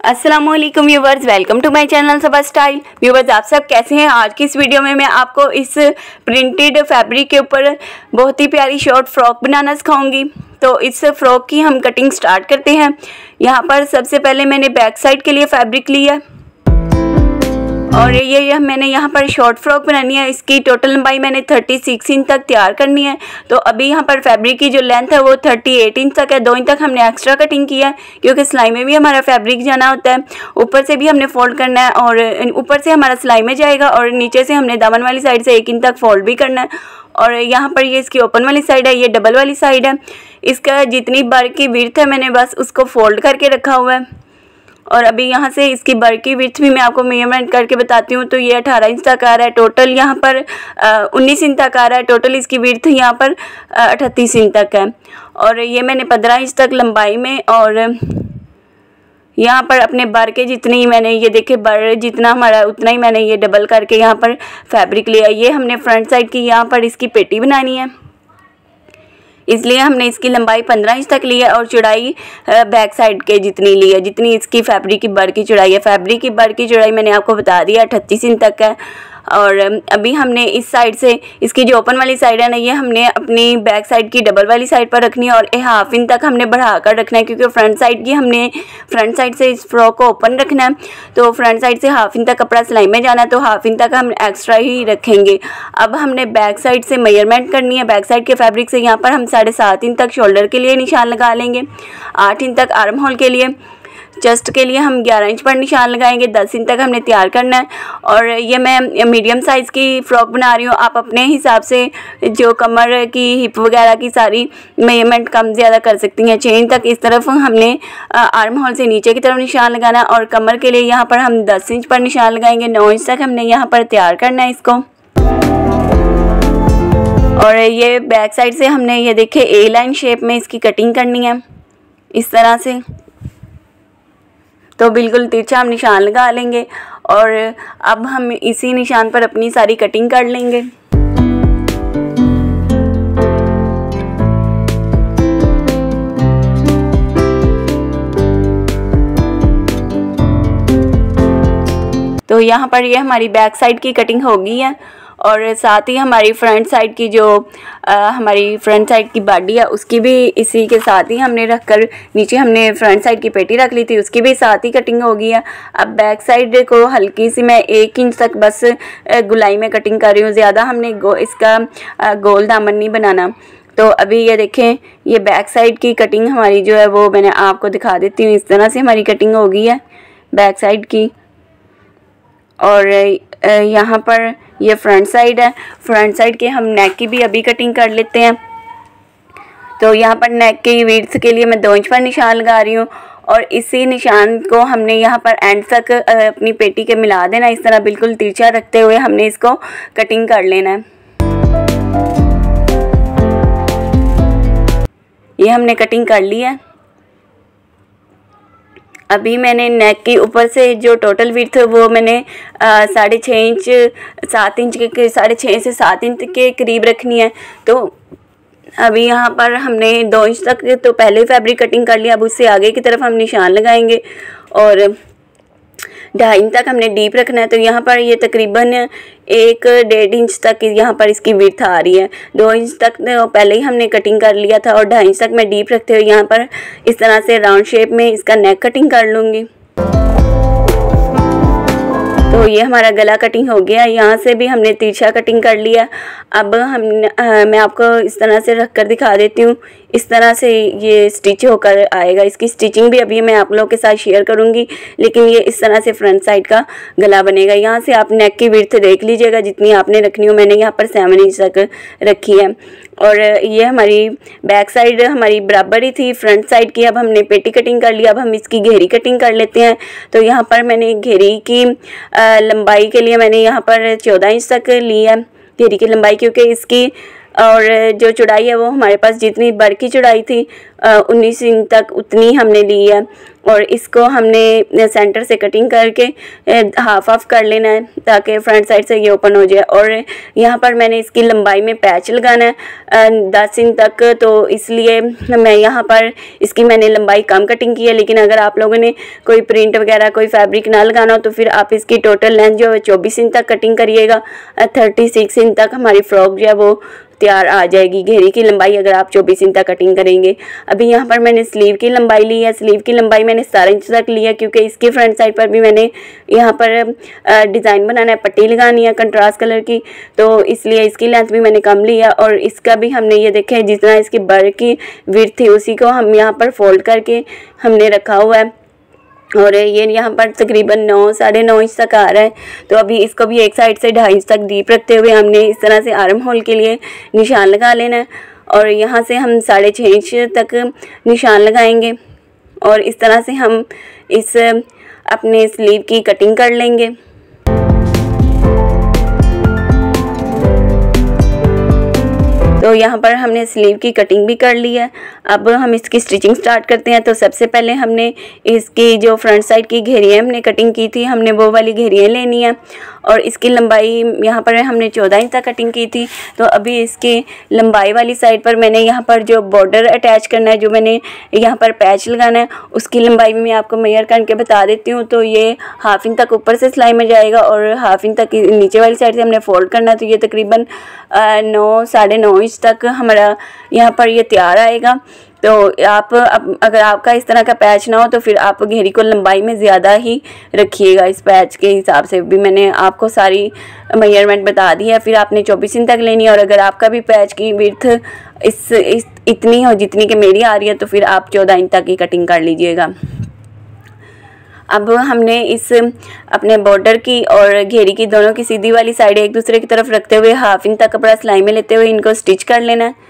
अस्सलामुअलैकुम viewers, welcome to my channel Saba style. Viewers, आप सब कैसे हैं। आज की इस वीडियो में मैं आपको इस प्रिंटेड फैब्रिक के ऊपर बहुत ही प्यारी शॉर्ट फ्रॉक बनाना सिखाऊंगी। तो इस फ्रॉक की हम कटिंग स्टार्ट करते हैं। यहाँ पर सबसे पहले मैंने बैक साइड के लिए फैब्रिक लिया और ये मैंने यहाँ पर शॉर्ट फ्रॉक बनानी है। इसकी टोटल लंबाई मैंने 36 इंच तक तैयार करनी है। तो अभी यहाँ पर फैब्रिक की जो लेंथ है वो 38 इंच तक है। 2 इंच तक हमने एक्स्ट्रा कटिंग किया है क्योंकि सिलाई में भी हमारा फैब्रिक जाना होता है। ऊपर से भी हमने फोल्ड करना है और ऊपर से हमारा सिलाई में जाएगा और नीचे से हमने दामन वाली साइड से 1 इंच तक फोल्ड भी करना है। और यहाँ पर ये इसकी ओपन वाली साइड है, ये डबल वाली साइड है। इसका जितनी बार की विड्थ है मैंने बस उसको फोल्ड करके रखा हुआ है। और अभी यहाँ से इसकी बर की विड्थ भी मैं आपको मेजरमेंट करके बताती हूँ। तो ये 18 इंच तक आ रहा है। टोटल यहाँ पर 19 इंच तक आ रहा है। टोटल इसकी विड्थ यहाँ पर 38 इंच तक है। और ये मैंने 15 इंच तक लंबाई में और यहाँ पर अपने बर के जितनी मैंने ये देखे बर जितना हमारा उतना ही मैंने ये डबल करके यहाँ पर फैब्रिक लिया। ये हमने फ्रंट साइड की यहाँ पर इसकी पेटी बनानी है, इसलिए हमने इसकी लंबाई 15 इंच तक ली है और चौड़ाई बैक साइड के जितनी ली है, जितनी इसकी फैब्रिक की बर की चौड़ाई है। फैब्रिक की बर की चौड़ाई मैंने आपको बता दिया 38 इंच तक है। और अभी हमने इस साइड से इसकी जो ओपन वाली साइड है ना, ये हमने अपनी बैक साइड की डबल वाली साइड पर रखनी है और 1/2 इंच तक हमने बढ़ा कर रखना है क्योंकि फ्रंट साइड से इस फ्रॉक को ओपन रखना है। तो फ्रंट साइड से 1/2 इंच तक कपड़ा सिलाई में जाना है, तो 1/2 इंच तक हम एक्स्ट्रा ही रखेंगे। अब हमने बैक साइड से मेजरमेंट करनी है। बैक साइड के फैब्रिक से यहाँ पर हम 7.5 इंच तक शोल्डर के लिए निशान लगा लेंगे, 8 इंच तक आर्म होल के लिए, चेस्ट के लिए हम 11 इंच पर निशान लगाएंगे। 10 इंच तक हमने तैयार करना है। और ये मैं मीडियम साइज़ की फ़्रॉक बना रही हूँ। आप अपने हिसाब से जो कमर की हिप वगैरह की सारी मेजरमेंट कम ज़्यादा कर सकती हैं। 6 इंच तक इस तरफ हमने आर्म होल से नीचे की तरफ निशान लगाना है और कमर के लिए यहाँ पर हम 10 इंच पर निशान लगाएंगे। 9 इंच तक हमने यहाँ पर तैयार करना है इसको। और ये बैक साइड से हमने ये देखे ए लाइन शेप में इसकी कटिंग करनी है इस तरह से। तो बिल्कुल तिरछा हम निशान लगा लेंगे और अब हम इसी निशान पर अपनी सारी कटिंग कर लेंगे। तो यहाँ पर ये हमारी बैक साइड की कटिंग हो गई है और साथ ही हमारी फ्रंट साइड की जो हमारी फ्रंट साइड की बॉडी है उसकी भी इसी के साथ ही हमने रखकर नीचे हमने फ्रंट साइड की पेटी रख ली थी, उसकी भी साथ ही कटिंग हो गई है। अब बैक साइड को हल्की सी मैं 1 इंच तक बस गुलाई में कटिंग कर रही हूँ, ज़्यादा हमने इसका गोल दामन नहीं बनाना। तो अभी ये देखें, ये बैक साइड की कटिंग हमारी जो है वो मैंने आपको दिखा देती हूँ। इस तरह से हमारी कटिंग हो गई है बैक साइड की। और यहाँ पर ये फ्रंट साइड है। फ्रंट साइड के हम नेक की भी अभी कटिंग कर लेते हैं। तो यहाँ पर नेक की विड्थ के लिए मैं 2 इंच पर निशान लगा रही हूँ और इसी निशान को हमने यहाँ पर एंड तक अपनी पेटी के मिला देना। इस तरह बिल्कुल तिरछा रखते हुए हमने इसको कटिंग कर लेना है। ये हमने कटिंग कर ली है। अभी मैंने नेक की ऊपर से जो टोटल विड्थ वो मैंने 6.5 इंच 7 इंच के 6.5 से 7 इंच के करीब रखनी है। तो अभी यहाँ पर हमने 2 इंच तक तो पहले फैब्रिक कटिंग कर लिया। अब उससे आगे की तरफ हम निशान लगाएंगे और 2.5 इंच तक हमने डीप रखना है। तो यहाँ पर ये तकरीबन 1-1.5 इंच तक यहाँ पर इसकी विड्थ आ रही है। 2 इंच तक तो पहले ही हमने कटिंग कर लिया था और 2.5 इंच तक मैं डीप रखते हुए यहाँ पर इस तरह से राउंड शेप में इसका नेक कटिंग कर लूँगी। तो ये हमारा गला कटिंग हो गया। यहाँ से भी हमने तिरछा कटिंग कर लिया। अब मैं आपको इस तरह से रख कर दिखा देती हूँ। इस तरह से ये स्टिच होकर आएगा। इसकी स्टिचिंग भी अभी मैं आप लोगों के साथ शेयर करूँगी, लेकिन ये इस तरह से फ्रंट साइड का गला बनेगा। यहाँ से आप नेक की विड्थ देख लीजिएगा जितनी आपने रखनी हो। मैंने यहाँ पर 7 इंच तक रखी है। और ये हमारी बैक साइड हमारी बराबर ही थी फ्रंट साइड की। अब हमने पेटी कटिंग कर लिया। अब हम इसकी घेरी कटिंग कर लेते हैं। तो यहाँ पर मैंने घेरी की लंबाई के लिए मैंने यहाँ पर 14 इंच तक ली है घेरी की लंबाई, क्योंकि इसकी और जो चौड़ाई है वो हमारे पास जितनी बर की चौड़ाई थी 19 इंच तक उतनी हमने ली है। और इसको हमने सेंटर से कटिंग करके हाफ हाफ कर लेना है ताकि फ्रंट साइड से ये ओपन हो जाए। और यहाँ पर मैंने इसकी लंबाई में पैच लगाना है 10 इंच तक, तो इसलिए मैं यहाँ पर इसकी मैंने लंबाई कम कटिंग की है। लेकिन अगर आप लोगों ने कोई प्रिंट वगैरह कोई फैब्रिक ना लगाना हो तो फिर आप इसकी टोटल लेंथ जो है 24 इंच तक कटिंग करिएगा। 36 इंच तक हमारी फ्रॉक जो है वो तैयार आ जाएगी। घेरी की लंबाई अगर आप 24 इंच तक कटिंग करेंगे। अभी यहाँ पर मैंने स्लीव की लंबाई ली है। स्लीव की लंबाई मैंने 17 इंच तक ली है क्योंकि इसकी फ्रंट साइड पर भी मैंने यहाँ पर डिज़ाइन बनाना है, पट्टी लगानी है कंट्रास्ट कलर की, तो इसलिए इसकी लेंथ भी मैंने कम ली है। और इसका भी हमने ये देखा है जितना इसकी बर की विड्थ थी उसी को हम यहाँ पर फोल्ड करके हमने रखा हुआ है। और ये यहाँ पर तकरीबन 9 साढ़े 9 इंच तक आ रहा है। तो अभी इसको भी एक साइड से 2.5 इंच तक डीप रखते हुए हमने इस तरह से आर्म होल के लिए निशान लगा लेना है। और यहाँ से हम 6.5 इंच तक निशान लगाएंगे और इस तरह से हम इस अपने स्लीव की कटिंग कर लेंगे। तो यहाँ पर हमने स्लीव की कटिंग भी कर ली है। अब हम इसकी स्टिचिंग स्टार्ट करते हैं। तो सबसे पहले हमने इसकी जो फ्रंट साइड की घेरियाँ हमने कटिंग की थी, हमने वो वाली घेरियाँ लेनी है। और इसकी लंबाई यहाँ पर हमने 14 इंच तक कटिंग की थी। तो अभी इसकी लंबाई वाली साइड पर मैंने यहाँ पर जो बॉर्डर अटैच करना है, जो मैंने यहाँ पर पैच लगाना है, उसकी लंबाई भी मैं आपको मेजर करके बता देती हूँ। तो ये हाफ इंच तक ऊपर से सिलाई में जाएगा और हाफ इंच तक नीचे वाली साइड से हमने फोल्ड करना है। तो ये तकरीबन 9 साढ़े 9 इंच तक हमारा यहाँ पर ये तैयार आएगा। तो आप अगर आपका इस तरह का पैच ना हो तो फिर आप घेरी को लंबाई में ज़्यादा ही रखिएगा। इस पैच के हिसाब से भी मैंने आपको सारी मेजरमेंट बता दी है। फिर आपने 24 इंच तक लेनी है। और अगर आपका भी पैच की विड्थ इस इतनी हो जितनी कि मेरी आ रही है तो फिर आप 14 इंच तक ही कटिंग कर लीजिएगा। अब हमने इस अपने बॉर्डर की और घेरी की दोनों की सीधी वाली साइड एक दूसरे की तरफ रखते हुए हाफ इंच तक कपड़ा सिलाई में लेते हुए इनको स्टिच कर लेना है।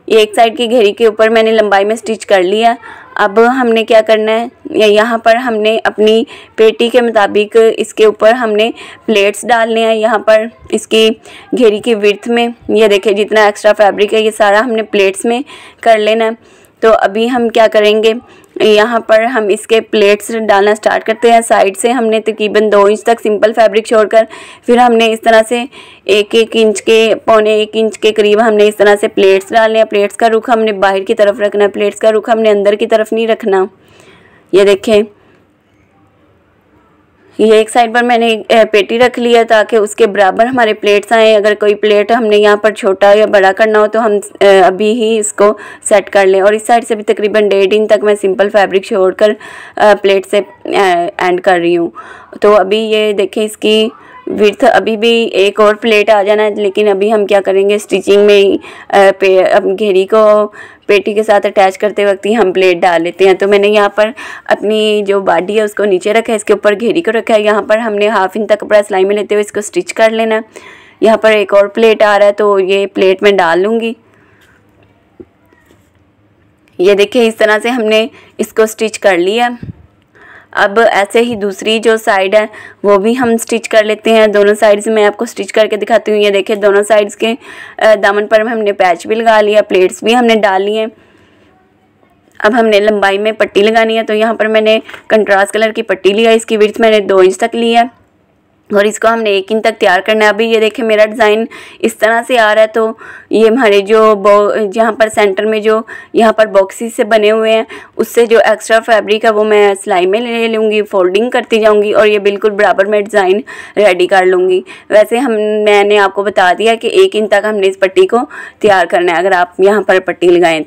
ये एक साइड की घेरी के ऊपर मैंने लंबाई में स्टिच कर लिया। अब हमने क्या करना है, यहाँ पर हमने अपनी पेटी के मुताबिक इसके ऊपर हमने प्लेट्स डालने हैं। यहाँ पर इसकी घेरी की विड्थ में ये देखिए जितना एक्स्ट्रा फैब्रिक है ये सारा हमने प्लेट्स में कर लेना है। तो अभी हम क्या करेंगे, यहाँ पर हम इसके प्लेट्स डालना स्टार्ट करते हैं। साइड से हमने तकरीबन 2 इंच तक सिंपल फैब्रिक छोड़कर फिर हमने इस तरह से 1-1 इंच के पौने 1 इंच के करीब हमने इस तरह से प्लेट्स डालने हैं। प्लेट्स का रुख हमने बाहर की तरफ रखना है, प्लेट्स का रुख हमने अंदर की तरफ नहीं रखना। ये देखें, ये एक साइड पर मैंने पेटी रख लिया ताकि उसके बराबर हमारे प्लेट्स आए। अगर कोई प्लेट हमने यहाँ पर छोटा या बड़ा करना हो तो हम अभी ही इसको सेट कर लें। और इस साइड से भी तकरीबन 1.5 इंच तक मैं सिंपल फैब्रिक छोड़कर प्लेट से एंड कर रही हूँ। तो अभी ये देखें इसकी विड्थ अभी भी एक और प्लेट आ जाना है। लेकिन अभी हम क्या करेंगे, स्टिचिंग में ही अब घेरी को पेटी के साथ अटैच करते वक्त ही हम प्लेट डाल लेते हैं। तो मैंने यहाँ पर अपनी जो बॉडी है उसको नीचे रखा है, इसके ऊपर घेरी को रखा है। यहाँ पर हमने हाफ इंच तक कपड़ा सिलाई में लेते हुए इसको स्टिच कर लेना है। यहाँ पर एक और प्लेट आ रहा है तो ये प्लेट में डाल लूँगी। ये देखिए इस तरह से हमने इसको स्टिच कर लिया। अब ऐसे ही दूसरी जो साइड है वो भी हम स्टिच कर लेते हैं। दोनों साइड से मैं आपको स्टिच करके दिखाती हूँ। ये देखिए दोनों साइड्स के दामन पर हमने पैच भी लगा लिया, प्लेट्स भी हमने डाल लिए। अब हमने लंबाई में पट्टी लगानी है। तो यहाँ पर मैंने कंट्रास्ट कलर की पट्टी लिया, इसकी विड्थ मैंने 2 इंच तक ली है और इसको हमने 1 इंच तक तैयार करना है। अभी ये देखें मेरा डिज़ाइन इस तरह से आ रहा है। तो ये हमारे जो जहाँ पर सेंटर में जो यहाँ पर बॉक्सेस से बने हुए हैं उससे जो एक्स्ट्रा फैब्रिक है वो मैं सिलाई में ले लूँगी, फोल्डिंग करती जाऊँगी और ये बिल्कुल बराबर में डिज़ाइन रेडी कर लूँगी। वैसे मैंने आपको बता दिया कि 1 इंच तक हमने इस पट्टी को तैयार करना है अगर आप यहाँ पर पट्टी लगाएँ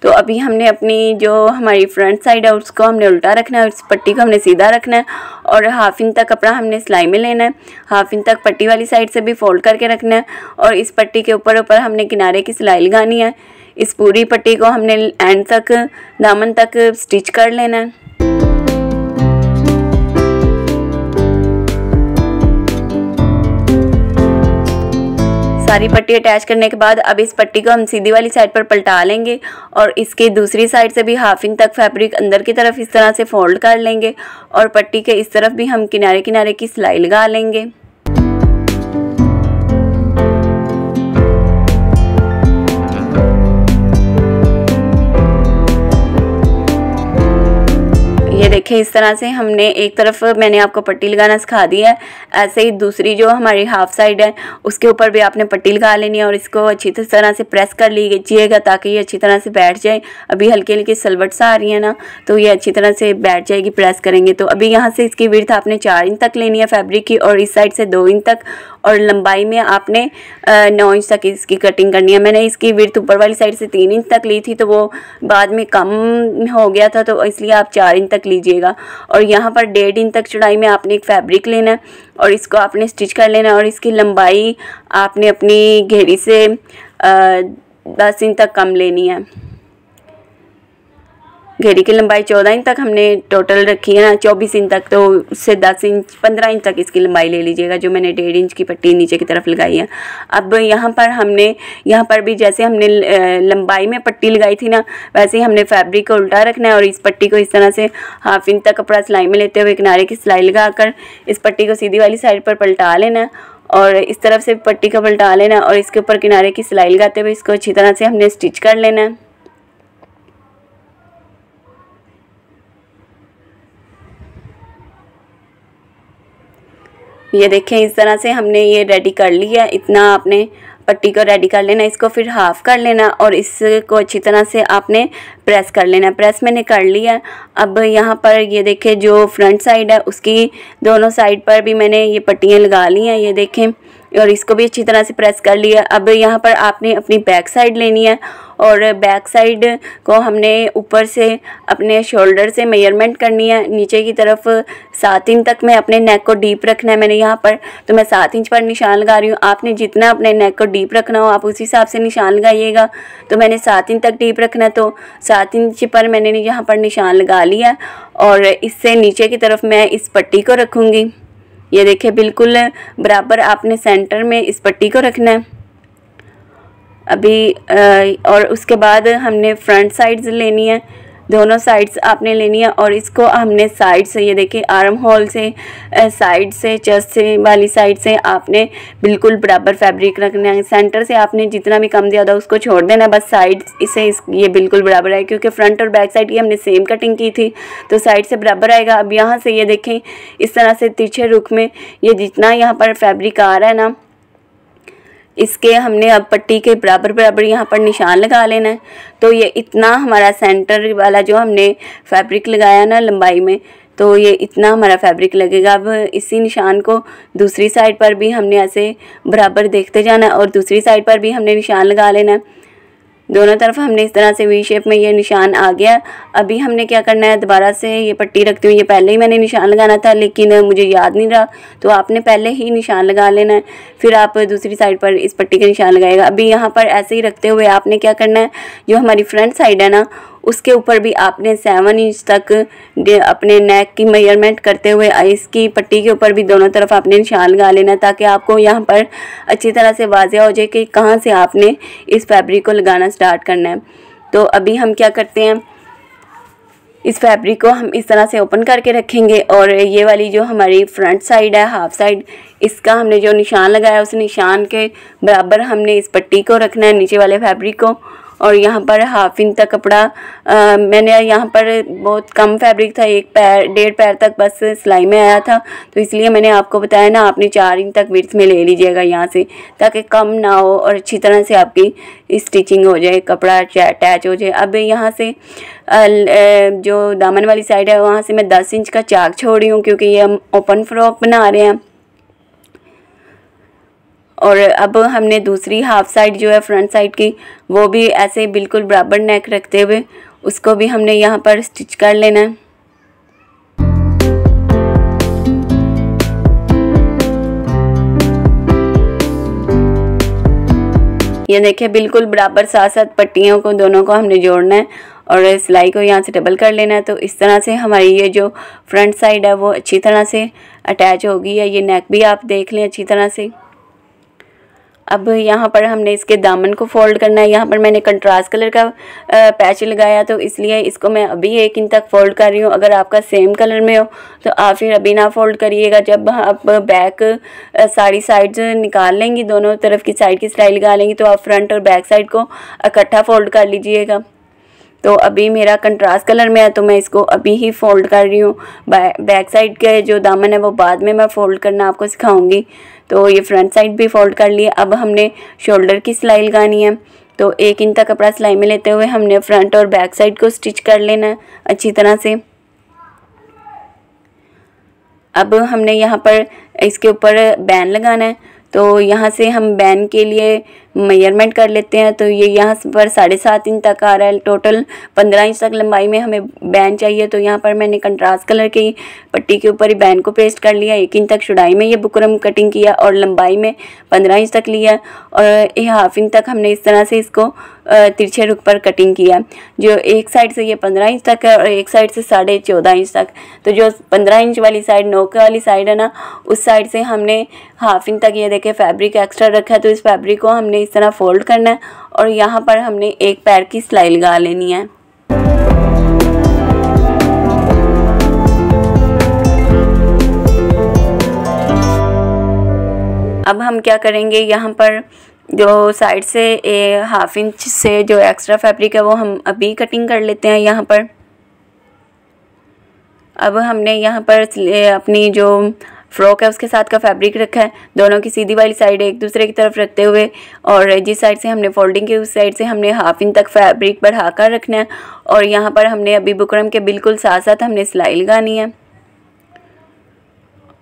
तो अभी हमने अपनी जो हमारी फ्रंट साइड है उसको हमने उल्टा रखना है और इस पट्टी को हमने सीधा रखना है और हाफ इंच तक कपड़ा हमने सिलाई में लेना है। हाफ इंच तक पट्टी वाली साइड से भी फोल्ड करके रखना है और इस पट्टी के ऊपर हमने किनारे की सिलाई लगानी है। इस पूरी पट्टी को हमने एंड तक दामन तक स्टिच कर लेना है। सारी पट्टी अटैच करने के बाद अब इस पट्टी को हम सीधी वाली साइड पर पलटा लेंगे और इसकी दूसरी साइड से भी हाफ इंच तक फैब्रिक अंदर की तरफ इस तरह से फोल्ड कर लेंगे और पट्टी के इस तरफ भी हम किनारे किनारे की सिलाई लगा लेंगे। ये देखिए इस तरह से हमने एक तरफ मैंने आपको पट्टी लगाना सिखा दिया है, ऐसे ही दूसरी जो हमारी हाफ साइड है उसके ऊपर भी आपने पट्टी लगा लेनी है और इसको अच्छी तरह से प्रेस कर लीजिएगा ताकि ये अच्छी तरह से बैठ जाए। अभी हल्की हल्की सलवट सा आ रही है ना, तो ये अच्छी तरह से बैठ जाएगी प्रेस करेंगे तो। अभी यहाँ से इसकी विड्थ आपने 4 इंच तक लेनी है फैब्रिक की और इस साइड से 2 इंच तक, और लंबाई में आपने 9 इंच तक इसकी कटिंग करनी है। मैंने इसकी विड्थ ऊपर वाली साइड से 3 इंच तक ली थी तो वो बाद में कम हो गया था, तो इसलिए आप 4 इंच तक लीजिएगा। और यहाँ पर 1.5 इंच तक चौड़ाई में आपने एक फैब्रिक लेना है और इसको आपने स्टिच कर लेना है और इसकी लंबाई आपने अपनी घेरी से 10 इंच तक कम लेनी है। घेरी की लंबाई 14 इंच तक हमने टोटल रखी है ना, 24 इंच तक, तो उससे 10 इंच 15 इंच तक इसकी लंबाई ले लीजिएगा जो मैंने 1.5 इंच की पट्टी नीचे की तरफ लगाई है। अब यहाँ पर भी जैसे हमने लंबाई में पट्टी लगाई थी ना, वैसे ही हमने फैब्रिक को उल्टा रखना है और इस पट्टी को इस तरह से 1/2 इंच तक कपड़ा सिलाई में लेते हुए किनारे की सिलाई लगाकर इस पट्टी को सीधी वाली साइड पर पलटा लेना है और इस तरफ से पट्टी को पलटा लेना और इसके ऊपर किनारे की सिलाई लगाते हुए इसको अच्छी तरह से हमने स्टिच कर लेना है। ये देखें इस तरह से हमने ये रेडी कर लिया। इतना आपने पट्टी को रेडी कर लेना, इसको फिर हाफ कर लेना और इसको अच्छी तरह से आपने प्रेस कर लेना। प्रेस मैंने कर लिया। अब यहाँ पर ये देखें जो फ्रंट साइड है उसकी दोनों साइड पर भी मैंने ये पट्टियाँ लगा ली हैं, ये देखें, और इसको भी अच्छी तरह से प्रेस कर लिया। अब यहाँ पर आपने अपनी बैक साइड लेनी है और बैक साइड को हमने ऊपर से अपने शोल्डर से मेजरमेंट करनी है नीचे की तरफ 7 इंच तक में अपने नेक को डीप रखना है। मैंने यहाँ पर तो मैं 7 इंच पर निशान लगा रही हूँ। आपने जितना अपने नेक को डीप रखना हो आप उसी हिसाब से निशान लगाइएगा। तो मैंने 7 इंच तक डीप रखना है तो 7 इंच पर मैंने यहाँ पर निशान लगा लिया और इससे नीचे की तरफ मैं इस पट्टी को रखूँगी। ये देखिए बिल्कुल बराबर आपने सेंटर में इस पट्टी को रखना है अभी। और उसके बाद हमने फ्रंट साइड्स लेनी है, दोनों साइड्स आपने लेनी है और इसको हमने साइड से, ये देखिए आर्म होल से, साइड से, चेस्ट से वाली साइड से आपने बिल्कुल बराबर फैब्रिक रखना है। सेंटर से आपने जितना भी कम ज़्यादा उसको छोड़ देना, बस साइड से ये बिल्कुल बराबर है क्योंकि फ्रंट और बैक साइड की हमने सेम कटिंग की थी तो साइड से बराबर आएगा। अब यहाँ से ये देखें इस तरह से तिरछे रुख में ये जितना यहाँ पर फैब्रिक आ रहा है ना, इसके हमने अब पट्टी के बराबर यहाँ पर निशान लगा लेना है। तो ये इतना हमारा सेंटर वाला जो हमने फैब्रिक लगाया ना लंबाई में, तो ये इतना हमारा फैब्रिक लगेगा। अब इसी निशान को दूसरी साइड पर भी हमने ऐसे बराबर देखते जाना है और दूसरी साइड पर भी हमने निशान लगा लेना है। दोनों तरफ हमने इस तरह से वी शेप में ये निशान आ गया। अभी हमने क्या करना है, दोबारा से ये पट्टी रखती हूँ। ये पहले ही मैंने निशान लगाना था लेकिन मुझे याद नहीं रहा, तो आपने पहले ही निशान लगा लेना है, फिर आप दूसरी साइड पर इस पट्टी का निशान लगाएगा। अभी यहाँ पर ऐसे ही रखते हुए आपने क्या करना है, जो हमारी फ्रंट साइड है ना उसके ऊपर भी आपने 7 इंच तक अपने नेक की मेजरमेंट करते हुए इसकी पट्टी के ऊपर भी दोनों तरफ आपने निशान लगा लेना ताकि आपको यहाँ पर अच्छी तरह से वाज़ेह हो जाए कि कहाँ से आपने इस फैब्रिक को लगाना स्टार्ट करना है। तो अभी हम क्या करते हैं, इस फैब्रिक को हम इस तरह से ओपन करके रखेंगे और ये वाली जो हमारी फ्रंट साइड है, हाफ साइड, इसका हमने जो निशान लगाया उस निशान के बराबर हमने इस पट्टी को रखना है, नीचे वाले फैब्रिक को। और यहाँ पर 1/2 इंच तक कपड़ा मैंने यहाँ पर बहुत कम फैब्रिक था, 1 पैर तक बस सिलाई में आया था, तो इसलिए मैंने आपको बताया ना आपने 4 इंच तक विड्थ में ले लीजिएगा यहाँ से, ताकि कम ना हो और अच्छी तरह से आपकी स्टिचिंग हो जाए, कपड़ा अटैच हो जाए। अब यहाँ से जो दामन वाली साइड है वहाँ से मैं 10 इंच का चाक छोड़ रही हूँ क्योंकि ये हम ओपन फ्रॉक बना रहे हैं। और अब हमने दूसरी हाफ साइड जो है फ्रंट साइड की, वो भी ऐसे बिल्कुल बराबर नेक रखते हुए उसको भी हमने यहाँ पर स्टिच कर लेना है। ये देखिए बिल्कुल बराबर साथ साथ पट्टियों को दोनों को हमने जोड़ना है और सिलाई को यहाँ से डबल कर लेना है। तो इस तरह से हमारी ये जो फ्रंट साइड है वो अच्छी तरह से अटैच हो गई है। ये नेक भी आप देख लें अच्छी तरह से। अब यहाँ पर हमने इसके दामन को फोल्ड करना है। यहाँ पर मैंने कंट्रास्ट कलर का पैच लगाया तो इसलिए इसको मैं अभी 1 इंच तक फोल्ड कर रही हूँ। अगर आपका सेम कलर में हो तो आप फिर अभी ना फोल्ड करिएगा। जब आप बैक सारी साइड्स निकाल लेंगी, दोनों तरफ की साइड की सिलाई लगा लेंगी, तो आप फ्रंट और बैक साइड को इकट्ठा फोल्ड कर लीजिएगा। तो अभी मेरा कंट्रास्ट कलर में है तो मैं इसको अभी ही फ़ोल्ड कर रही हूँ। बैक साइड के जो दामन है वो बाद में मैं फ़ोल्ड करना आपको सिखाऊंगी। तो ये फ्रंट साइड भी फ़ोल्ड कर लिया। अब हमने शोल्डर की सिलाई लगानी है, तो 1 इंच तक कपड़ा सिलाई में लेते हुए हमने फ्रंट और बैक साइड को स्टिच कर लेना है अच्छी तरह से। अब हमने यहाँ पर इसके ऊपर बैन लगाना है, तो यहाँ से हम बैन के लिए मेजरमेंट कर लेते हैं। तो ये यहाँ पर 7.5 इंच तक आ रहा है। टोटल 15 इंच तक लंबाई में हमें बैन चाहिए। तो यहाँ पर मैंने कंट्रास्ट कलर की पट्टी के ऊपर ही बैन को पेस्ट कर लिया। 1 इंच तक चौड़ाई में ये बुकरम कटिंग किया और लंबाई में 15 इंच तक लिया और 1/2 इंच तक हमने इस तरह से इसको तिरछे रुख पर कटिंग किया। जो एक साइड से ये 15 इंच तक है और एक साइड से 14.5 इंच तक। तो जो 15 इंच वाली साइड, नोक वाली साइड है ना, उस साइड से हमने 1/2 इंच तक ये देखे फैब्रिक एक्स्ट्रा रखा है। तो इस फैब्रिक को हमने इस तरह फोल्ड करना है और यहाँ पर हमने एक पैर की सिलाई लगा लेनी है। अब हम क्या करेंगे, यहाँ पर जो साइड से 1/2 इंच से जो एक्स्ट्रा फैब्रिक है वो हम अभी कटिंग कर लेते हैं यहाँ पर। अब हमने यहाँ पर अपनी जो फ्रॉक है उसके साथ का फैब्रिक रखा है। दोनों की सीधी वाली साइड एक दूसरे की तरफ रखते हुए और जिस साइड से हमने फोल्डिंग की उस साइड से हमने 1/2 इंच तक फैब्रिक बढ़ा कर रखना है और यहाँ पर हमने अभी बुकरम के बिल्कुल साथ साथ हमने सिलाई लगानी है।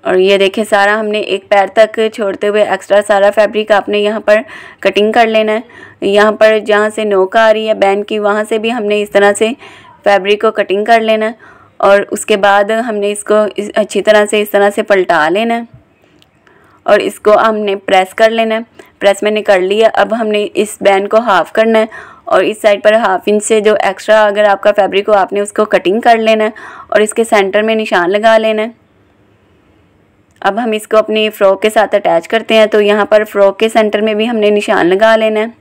और ये देखें, सारा हमने एक पैर तक छोड़ते हुए एक्स्ट्रा सारा फैब्रिक आपने यहाँ पर कटिंग कर लेना है। यहाँ पर जहाँ से नोक आ रही है बैन की, वहाँ से भी हमने इस तरह से फैब्रिक को कटिंग कर लेना है और उसके बाद हमने इसको अच्छी तरह से इस तरह से पलटा लेना है और इसको हमने प्रेस कर लेना है। प्रेस मैंने कर लिया। अब हमने इस बैन को हाफ़ करना है और इस साइड पर 1/2 इंच से जो एक्स्ट्रा अगर आपका फैब्रिक हो आपने उसको कटिंग कर लेना है और इसके सेंटर में निशान लगा लेना है। अब हम इसको अपनी फ़्रॉक के साथ अटैच करते हैं। तो यहाँ पर फ़्रॉक के सेंटर में भी हमने निशान लगा लेना है।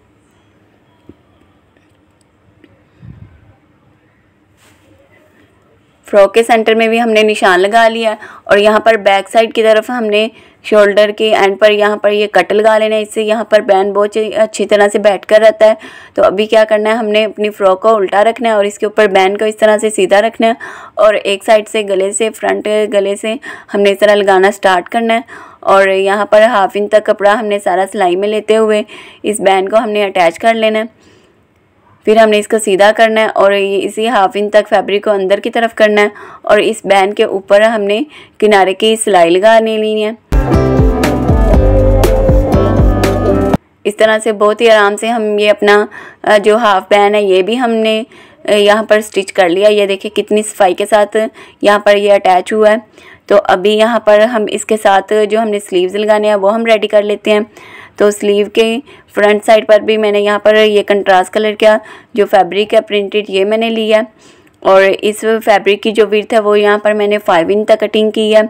फ्रॉक के सेंटर में भी हमने निशान लगा लिया और यहाँ पर बैक साइड की तरफ हमने शोल्डर के एंड पर यहाँ पर ये कट लगा लेना है। इससे यहाँ पर बैन बहुत अच्छी तरह से बैठ कर रहता है। तो अभी क्या करना है, हमने अपनी फ़्रॉक को उल्टा रखना है और इसके ऊपर बैन को इस तरह से सीधा रखना है और एक साइड से गले से, फ्रंट गले से हमने इस तरह लगाना स्टार्ट करना है और यहाँ पर 1/2 इंच तक कपड़ा हमने सारा सिलाई में लेते हुए इस बैन को हमने अटैच कर लेना है। फिर हमने इसको सीधा करना है और ये इसी 1/2 इंच तक फैब्रिक को अंदर की तरफ करना है और इस बैन के ऊपर हमने किनारे की सिलाई लगाने ली है। इस तरह से बहुत ही आराम से हम ये अपना जो हाफ बैन है ये भी हमने यहाँ पर स्टिच कर लिया। ये देखिए कितनी सफाई के साथ यहाँ पर ये अटैच हुआ है। तो अभी यहाँ पर हम इसके साथ जो हमने स्लीव्स लगाने हैं वो हम रेडी कर लेते हैं। तो स्लीव के फ्रंट साइड पर भी मैंने यहाँ पर ये कंट्रास्ट कलर का जो फैब्रिक है प्रिंटेड ये मैंने लिया है और इस फैब्रिक की जो विड्थ है वो यहाँ पर मैंने 5 इंच तक कटिंग की है।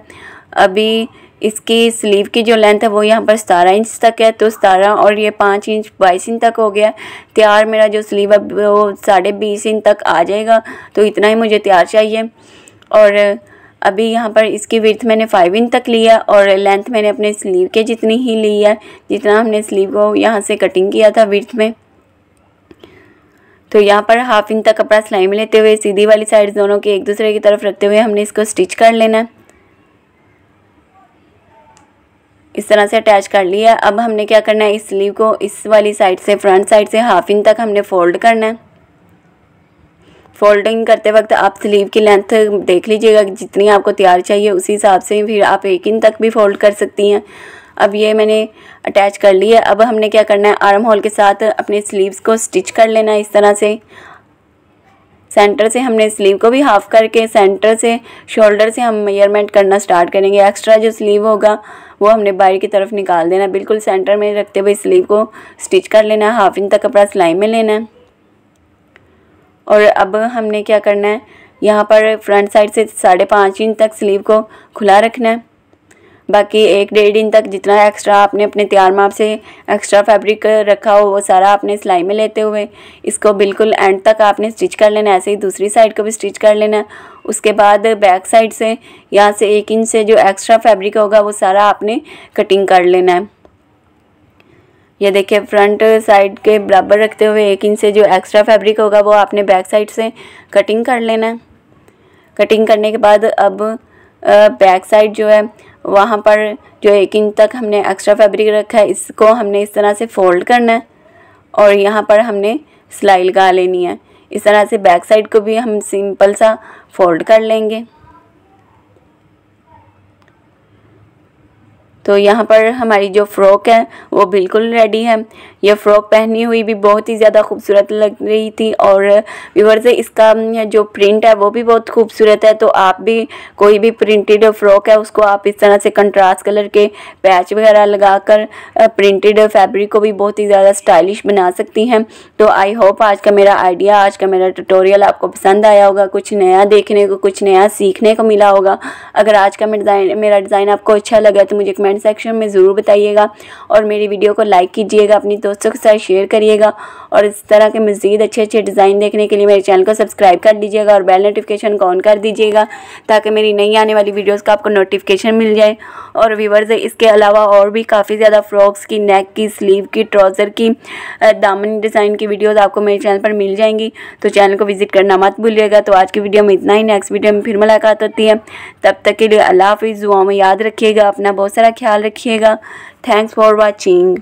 अभी इसकी स्लीव की जो लेंथ है वो यहाँ पर 17 इंच तक है। तो 17 और ये 5 इंच 22 इंच तक हो गया तैयार। मेरा जो स्लीव है वो 20.5 इंच तक आ जाएगा। तो इतना ही मुझे तैयार चाहिए। और अभी यहाँ पर इसकी विड्थ मैंने 5 इंच तक लिया और लेंथ मैंने अपने स्लीव के जितनी ही ली है जितना हमने स्लीव को यहाँ से कटिंग किया था विड्थ में। तो यहाँ पर 1/2 इंच तक कपड़ा सिलाई में लेते हुए सीधी वाली साइड दोनों के एक दूसरे की तरफ रखते हुए हमने इसको स्टिच कर लेना है। इस तरह से अटैच कर लिया। अब हमने क्या करना है, इस स्लीव को इस वाली साइड से फ्रंट साइड से 1/2 इंच तक हमने फोल्ड करना है। फोल्डिंग करते वक्त आप स्लीव की लेंथ देख लीजिएगा, जितनी आपको तैयार चाहिए उसी हिसाब से फिर आप 1 इंच तक भी फोल्ड कर सकती हैं। अब ये मैंने अटैच कर लिया। अब हमने क्या करना है, आर्म होल के साथ अपने स्लीव्स को स्टिच कर लेना है। इस तरह से सेंटर से हमने स्लीव को भी हाफ करके सेंटर से शोल्डर से हम मेजरमेंट करना स्टार्ट करेंगे। एक्स्ट्रा जो स्लीव होगा वो हमने बाहर की तरफ निकाल देना। बिल्कुल सेंटर में रखते हुए स्लीव को स्टिच कर लेना है। 1/2 इंच तक कपड़ा सिलाई में लेना है। और अब हमने क्या करना है, यहाँ पर फ्रंट साइड से 5.5 इंच तक स्लीव को खुला रखना है। बाकी 1-1.5 इंच तक जितना एक्स्ट्रा आपने अपने तैयार माप से एक्स्ट्रा फैब्रिक रखा हो वो सारा आपने सिलाई में लेते हुए इसको बिल्कुल एंड तक आपने स्टिच कर लेना है। ऐसे ही दूसरी साइड को भी स्टिच कर लेना है। उसके बाद बैक साइड से यहाँ से 1 इंच से जो एक्स्ट्रा फैब्रिक होगा वो सारा आपने कटिंग कर लेना है। ये देखिए फ्रंट साइड के बराबर रखते हुए 1 इंच से जो एक्स्ट्रा फैब्रिक होगा वो आपने बैक साइड से कटिंग कर लेना है। कटिंग करने के बाद अब बैक साइड जो है वहाँ पर जो 1 इंच तक हमने एक्स्ट्रा फैब्रिक रखा है इसको हमने इस तरह से फोल्ड करना है और यहाँ पर हमने सिलाई लगा लेनी है। इस तरह से बैक साइड को भी हम सिंपल सा फोल्ड कर लेंगे। तो यहाँ पर हमारी जो फ़्रॉक है वो बिल्कुल रेडी है। ये फ़्रॉक पहनी हुई भी बहुत ही ज़्यादा खूबसूरत लग रही थी और व्यूअर्स इसका जो प्रिंट है वो भी बहुत खूबसूरत है। तो आप भी कोई भी प्रिंटेड फ़्रॉक है उसको आप इस तरह से कंट्रास्ट कलर के पैच वगैरह लगाकर प्रिंटेड फैब्रिक को भी बहुत ही ज़्यादा स्टाइलिश बना सकती हैं। तो आई होप आज का मेरा आइडिया, आज का मेरा ट्यूटोरियल आपको पसंद आया होगा, कुछ नया देखने को, कुछ नया सीखने को मिला होगा। अगर आज का मेरा डिज़ाइन आपको अच्छा लगा तो मुझे कमेंट सेक्शन में ज़रूर बताइएगा और मेरी वीडियो को लाइक कीजिएगा, अपनी दोस्तों के साथ शेयर करिएगा और इस तरह के मज़ीद अच्छे डिज़ाइन देखने के लिए मेरे चैनल को सब्सक्राइब कर दीजिएगा और बेल नोटिफिकेशन को ऑन कर दीजिएगा ताकि मेरी नई आने वाली वीडियोस का आपको नोटिफिकेशन मिल जाए। और व्यूअर्स इसके अलावा और भी काफ़ी ज़्यादा फ्रॉक्स की, नेक की, स्लीव की, ट्राउज़र की, दामन डिज़ाइन की वीडियोज़ आपको मेरे चैनल पर मिल जाएंगी। तो चैनल को विजिट करना मत भूलिएगा। तो आज की वीडियो में इतना ही, नेक्स्ट वीडियो में फिर मुलाकात होती है। तब तक के लिए अल्लाह हाफ़िज़। दुआओं में याद रखिएगा, अपना बहुत सारा ख्याल रखिएगा। Thanks for watching.